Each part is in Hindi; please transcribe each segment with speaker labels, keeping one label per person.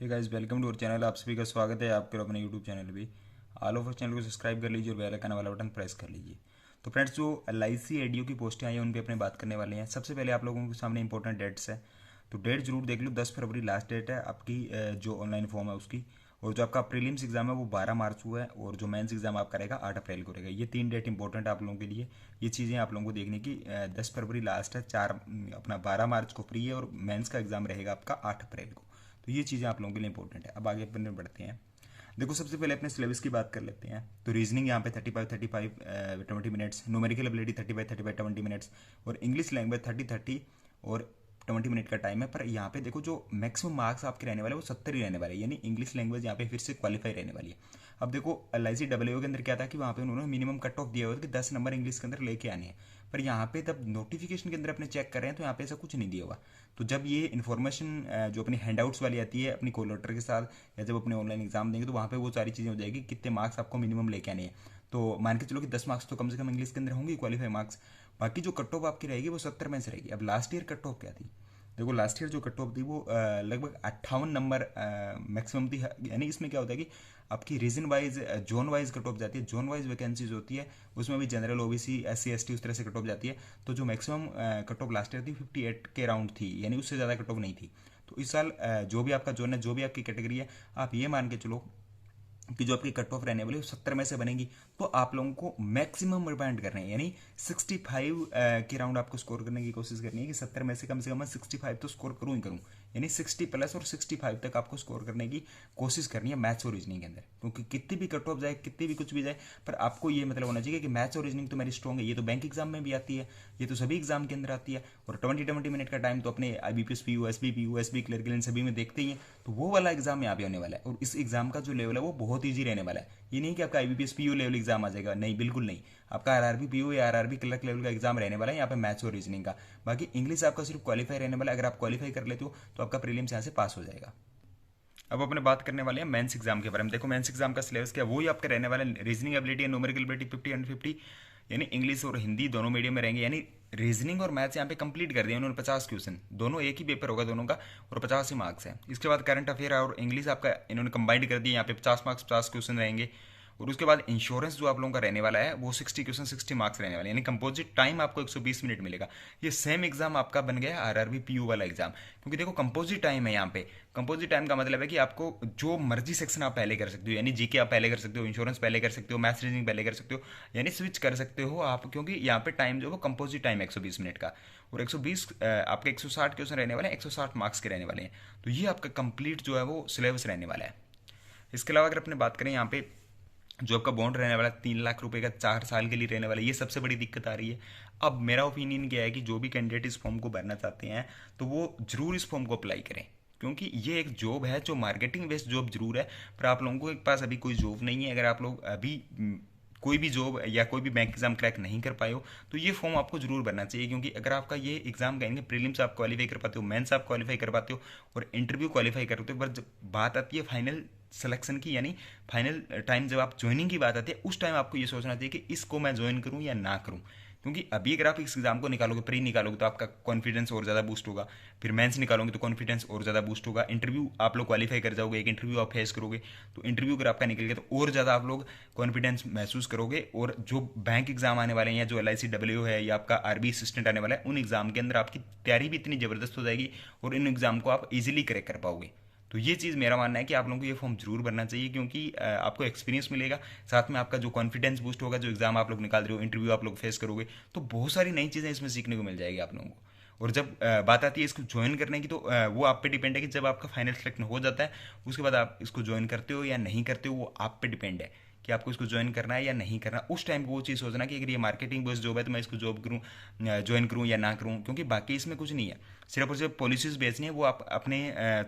Speaker 1: Hey guys, welcome to our channel. आप सभी का स्वागत है आपके अपने यूट्यूब चैनल पे। ऑल ओवर चैनल को सब्सक्राइब कर लीजिए और बेल आइकन वाला बटन प्रेस कर लीजिए। तो फ्रेंड्स, जो LIC एडीओ की पोस्टें आई हैं उन पे अपने बात करने वाले हैं। सबसे पहले आप लोगों के सामने इंपॉर्टेंट डेट्स है, तो डेट जरूर देख लो। 10 फरवरी लास्ट डेट है आपकी जो ऑनलाइन फॉर्म है उसकी। और जो आपका प्रीलिम्स एग्जाम है वो 12 मार्च को है, और जो मेंस एग्जाम आपका रहेगा 8 अप्रैल को रहेगा। ये 3 डेट इंपॉर्टेंट है आप लोगों के लिए। ये चीज़ें आप लोगों को देखने की। 10 फरवरी लास्ट है, 4 अपना 12 मार्च को फ्री है, और मेंस का एग्जाम रहेगा आपका 8 अप्रैल को। तो ये चीज़ें आप लोगों के लिए इंपॉर्टेंट है। अब आगे अपन बढ़ते हैं। देखो, सबसे पहले अपने सिलेबस की बात कर लेते हैं। तो रीजनिंग यहाँ पे 35 20 मिनट्स, न्यूमेरिकल एबिलिटी 35 20 मिनट्स, और इंग्लिश लैंग्वेज 30 और 20 मिनट का टाइम है। पर यहाँ पे देखो, जो मैक्सिमम मार्क्स आपके रहने वाले हैं वो 70 ही रहने वाले हैं, यानी इंग्लिश लैंग्वेज यहाँ पे फिर से क्वालिफाई रहने वाली है। अब देखो, LIC के अंदर क्या था कि वहाँ पे उन्होंने मिनिमम कट ऑफ दिया हुआ था कि 10 नंबर इंग्लिश के अंदर लेके आने हैं। पर यहाँ पे तब नोटिफिकेशन के अंदर अपने चेक कर रहे हैं तो यहाँ पे ऐसा कुछ नहीं दिया हुआ। तो जब ये इन्फॉर्मेशन जो अपनी हैंडआउट्स वाली आती है अपनी कॉल लेटर के साथ, या जब अपने ऑनलाइन एग्जाम देंगे, तो वहाँ पे वो सारी चीज़ें हो जाएगी कितने मार्क्स आपको मिनिमम लेके आने हैं। तो मान के चलो कि 10 मार्क्स तो कम से कम इंग्लिश के अंदर होंगे, क्वालिफाई मार्क्स। बाकी जो कट ऑफ आपकी रहेगी वो 70 में से रहेगी। अब लास्ट ईयर कट ऑफ क्या थी? देखो, लास्ट ईयर जो कट ऑफ थी वो लगभग 58 नंबर मैक्सिमम थी। यानी इसमें क्या होता है कि आपकी region wise, zone wise cut off जाती है। जोन वाइज वैकेंसीज होती है, उसमें भी जनरल, OBC, SC ST उस तरह से कट ऑफ जाती है। तो जो maximum cut off last year थी 58 के राउंड थी, यानी उससे ज़्यादा कट ऑफ नहीं थी। तो इस साल जो भी आपका जोन है, जो भी आपकी कैटेगरी है, आप ये मान के चलो कि जो आपकी कट ऑफ रहने वाली है वो 70 में से बनेगी। तो आप लोगों को मैक्सिमम रिमाइंड करने हैं, यानी 65 के राउंड आपको स्कोर करने की कोशिश करनी है कि 70 में से कम मैं 65 तो स्कोर करूँ ही करूँ। यानी 60 प्लस और 65 तक आपको स्कोर करने की कोशिश करनी है मैथ्स और रीजनिंग के अंदर। क्योंकि कितनी भी कट ऑफ जाए, कितनी भी कुछ भी जाए, पर आपको ये मतलब होना चाहिए कि मैथ्स और रीजनिंग तो मेरी स्ट्रॉन्ग है। ये तो बैंक एग्जाम में भी आती है, ये तो सभी एग्जाम के अंदर आती है। और 20 मिनट का टाइम तो अपने IBPS PU SB PU SB clerical इन सभी में देखते ही हैं। तो वो वाला एग्जाम यहाँ पे होने वाला है, और इस एग्जाम का जो लेवल है वो बहुत ईजी रहने वाला है। ये नहीं कि आपका IBPS PU लेवल एग्जाम आ जाएगा, नहीं, बिल्कुल नहीं। आपका RRB PU या RRB क्लर्क लेवल का एग्जाम रहने वाला है यहाँ पे मैथ्स और रीजनिंग का। बाकी इंग्लिश आपका सिर्फ क्वालिफाई रहने वाला है। अगर आप क्वालिफाई कर लेते हो तो आपका प्रीलिम्स यहाँ से पास हो जाएगा। अब अपने बात करने वाले हैं मेंस एग्जाम के बारे में। देखो, मेंस एग्जाम का सिलेबस क्या है, वही आपका रहने वाला है। रीजनिंग एबिलिटी और न्यूमेरिकल एबिलिटी 50 और 50, यानी इंग्लिश और हिंदी दोनों मीडियम में रहेंगे। यानी रीजनिंग और मैथ्स यहाँ पे कंप्लीट कर दिया उन्होंने। 50 क्वेश्चन, दोनों एक ही पेपर होगा दोनों का, और 50 ही मार्क्स है। इसके बाद करंट अफेयर और इंग्लिश आपका इन्होंने कंबाइंड कर दिया, यहाँ पे 50 मार्क्स 50 क्वेश्चन रहेंगे। और उसके बाद इंश्योरेंस जो आप लोगों का रहने वाला है वो 60 क्वेश्चन 60 मार्क्स रहने वाले हैं, यानी कंपोजिट टाइम आपको 120 मिनट मिलेगा। ये सेम एग्जाम आपका बन गया RRB PU वाला एग्जाम। क्योंकि देखो, कंपोजिट टाइम है यहाँ पे। कंपोजिट टाइम का मतलब है कि आपको जो मर्जी सेक्शन आप पहले कर सकते हो, यानी GK आप पहले कर सकते हो, इंश्योरेंस पहले कर सकते हो, मैथ्स रीजनिंग पहले कर सकते हो, यानी स्विच कर सकते हो आप। क्योंकि यहाँ पे टाइम जो है वो कंपोजिट टाइम है 120 मिनट का। और 120 आपके 160 क्वेश्चन रहने वाले हैं, 160 मार्क्स के रहने वाले हैं। तो ये आपका कंप्लीट जो है वो सिलेबस रहने वाला है। इसके अलावा अगर अपने बात करें यहाँ पे, जो आपका बॉन्ड रहने वाला है 3 लाख रुपए का, 4 साल के लिए रहने वाला है, ये सबसे बड़ी दिक्कत आ रही है। अब मेरा ओपिनियन क्या है कि जो भी कैंडिडेट इस फॉर्म को भरना चाहते हैं तो वो जरूर इस फॉर्म को अप्लाई करें। क्योंकि ये एक जॉब है जो मार्केटिंग बेस्ड जॉब जरूर है, पर आप लोगों के पास अभी कोई जॉब नहीं है। अगर आप लोग अभी कोई भी जॉब या कोई भी बैंक एग्जाम क्रैक नहीं कर पाए हो तो ये फॉर्म आपको जरूर भरना चाहिए। क्योंकि अगर आपका ये एग्जाम कहेंगे, प्रीलिम्स आप क्वालिफाई कर पाते हो, मेंस आप क्वालिफाई कर पाते हो, और इंटरव्यू क्वालिफाई करते हो, पर जब बात आती है फाइनल सिलेक्शन की, यानी फाइनल टाइम जब आप ज्वाइनिंग की बात आती है, उस टाइम आपको ये सोचना चाहिए कि इसको मैं ज्वाइन करूं या ना करूं। क्योंकि अभी अगर आप इस एग्जाम को निकालोगे, प्री निकालोगे, तो आपका कॉन्फिडेंस और ज़्यादा बूस्ट होगा। फिर मेंस निकालोगे तो कॉन्फिडेंस और ज़्यादा बूस्ट होगा। इंटरव्यू आप लोग क्वालिफाई कर जाओगे, एक इंटरव्यू आप फेस करोगे, तो इंटरव्यू अगर आपका निकल गया तो और ज़्यादा आप लोग कॉन्फिडेंस महसूस करोगे। और जो बैंक एग्जाम आने वाले हैं, या जो LICW है, या आपका RB असिस्टेंट आने वाला है, उन एग्जाम के अंदर आपकी तैयारी भी इतनी ज़बरदस्त हो जाएगी, और इन एग्जाम को आप इजीली क्रैक कर पाओगे। तो ये चीज़ मेरा मानना है कि आप लोगों को ये फॉर्म जरूर भरना चाहिए। क्योंकि आपको एक्सपीरियंस मिलेगा, साथ में आपका जो कॉन्फिडेंस बूस्ट होगा, जो एग्जाम आप लोग निकाल रहे हो, इंटरव्यू आप लोग फेस करोगे, तो बहुत सारी नई चीज़ें इसमें सीखने को मिल जाएगी आप लोगों को। और जब बात आती है इसको ज्वाइन करने की, तो वो आप पे डिपेंड है कि जब आपका फाइनल सेलेक्ट हो जाता है उसके बाद आप इसको ज्वाइन करते हो या नहीं करते हो, वो आप पे डिपेंड है कि आपको इसको ज्वाइन करना है या नहीं करना। उस टाइम को वो चीज़ सोचना कि अगर ये मार्केटिंग बेस्ड जॉब है तो मैं इसको जॉब करूँ, ज्वाइन करूँ या ना करूँ। क्योंकि बाकी इसमें कुछ नहीं है, सिर्फ और सिर्फ पॉलिसीज बेचनी है। वो आप अपने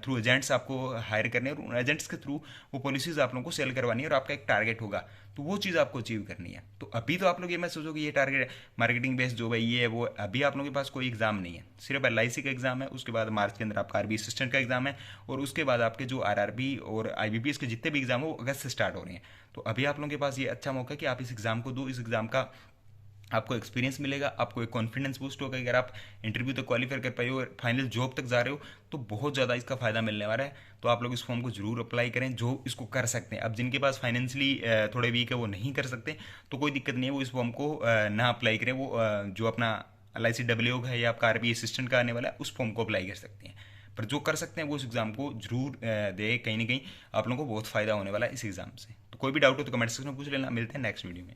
Speaker 1: थ्रू एजेंट्स आपको हायर करने हैं, और उन एजेंट्स के थ्रू वो पॉलिसीज आप लोगों को सेल करवानी है, और आपका एक टारगेट होगा, तो वो चीज़ आपको अचीव करनी है। तो अभी तो आप लोग ये मत सोचो कि ये टारगेट मार्केटिंग बेस्ड जॉब है, ये है वो। अभी आप लोगों के पास कोई एग्जाम नहीं है, सिर्फ LIC का एग्जाम है। उसके बाद मार्च के अंदर आपका RB असिस्टेंट का एग्जाम है, और उसके बाद आपके जो RRB और IBPS के जितने भी एग्जाम है वो अगस्त से स्टार्ट हो रहे हैं। तो अभी आप लोगों के पास ये अच्छा मौका है कि आप इस एग्जाम को दो, इस एग्जाम का आपको एक्सपीरियंस मिलेगा, आपको एक कॉन्फिडेंस बूस्ट होगा। अगर आप इंटरव्यू तक क्वालिफाई कर पाए हो और फाइनल जॉब तक जा रहे हो तो बहुत ज़्यादा इसका फ़ायदा मिलने वाला है। तो आप लोग इस फॉर्म को जरूर अप्लाई करें जो इसको कर सकते हैं। अब जिनके पास फाइनेंशियली थोड़े वीक है वो नहीं कर सकते तो कोई दिक्कत नहीं है, वो इस फॉर्म को ना अप्लाई करें। वो जो अपना LIC है या आपका RBI असिस्टेंट का आने वाला है उस फॉर्म को अप्लाई कर सकते हैं। पर जो कर सकते हैं वो इस एग्ज़ाम को जरूर दे, कहीं ना कहीं आप लोगों को बहुत फ़ायदा होने वाला है इस एग्ज़ाम से। तो कोई भी डाउट हो तो कमेंट सेक्शन में पूछ लेना। मिलते हैं नेक्स्ट वीडियो में।